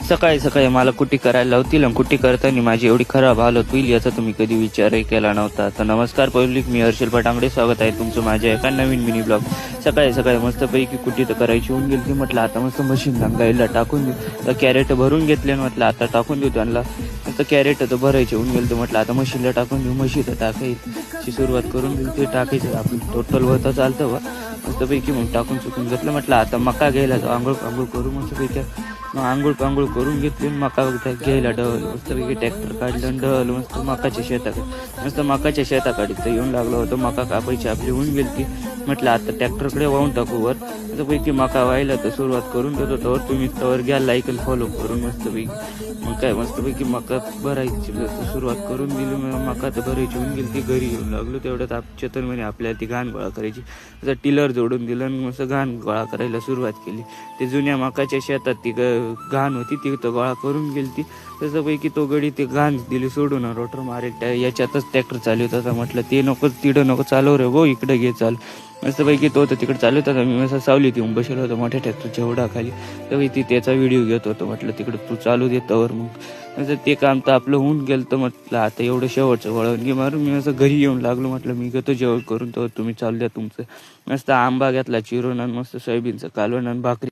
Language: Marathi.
सकाळी सकाळी मला कुट्टी करायला लावतील आणि कुट्टी करताना माझी एवढी खराब हालत होईल याचा तुम्ही कधी विचारही केला नव्हता. तर नमस्कार पब्लिक, मी हर्षल पटांगडे, स्वागत आहे तुमचं माझ्या एका नवीन मिनी ब्लॉग. सकाळी सकाळी मस्तपैकी कुट्टी तर करायची होऊन गेली. म्हटलं आता मस्त मशीन गाईला टाकून देऊ. तर कॅरेट भरून घेतले म्हटलं आता टाकून देऊ त्यांना. तर कॅरेट तर भरायचे होऊन गेले. तर म्हटलं आता मशीनला टाकून देऊ. म्हशी तर टाकायची सुरुवात करून देऊ. ते टाकायचं आपण टोटल होतं चालतं व मस्तपैकी मग टाकून चुकून घेतलं. म्हटलं आता मका घ्यायला जाऊ, आंघोळ पांघोळ करू मस्तपैकी. मग आंघोळ पांघोळ करून घेतली. मका घ्यायला डहल मस्तपैकी ट्रॅक्टर काढलं डहल मस्त मकाच्या शेताकडे मस्त मकाच्या शेताकडे तर येऊन लागलो होतो. मका कापायची आपली होऊन गेली की म्हटलं आता ट्रॅक्टरकडे वाहून टाकू वर. मस्तपैकी मका व्हायला तर सुरुवात करून देतो. तर तुम्ही तर घ्या लाईक आणि फॉलो करून मस्तपैकी. मग काय मस्तपैकी मका भरायची सुरुवात करून दिली. मका तर भरायची होऊन गेली. ती घरी येऊन लागलो तेवढ्यात चेतन म्हणे आपल्याला ती घाण गोळा करायची. असं टिलर जोडून दिलं आणि मस्त घाण गोळा करायला सुरुवात केली. ते जुन्या मकाच्या शेतात ती घाण होती ती तर गोळा करून गेली ती. तसंपैकी तो गडी ते घाण दिली सोडून रोटर मारेल याच्यातच ट्रॅक्टर चालू होता. म्हटलं ते नको तिकडं नको चालव रे गो, इकडे घे चालू. मस्तपैकी तो तर तिकडे चालू होता. मी मस्त सावलीत येऊन बसलो होतो मोठ्या ट्रॅक्टरच्या एवढा खाली. ती त्याचा व्हिडिओ घेत होतो. म्हटलं तिकडं तू चालू देतावर मग ते काम तर आपलं होऊन गेलं. तर म्हटलं आता एवढं शेवटचं वळवणगी मारून मी असं घरी येऊन लागलो. म्हटलं मी घेतो जेवण करून तर तुम्ही चालू द्या तुमचं. मस्त आंबा घेतला चिरून आणि मस्त सोयाबीनचं कालवण आणि भाकरी.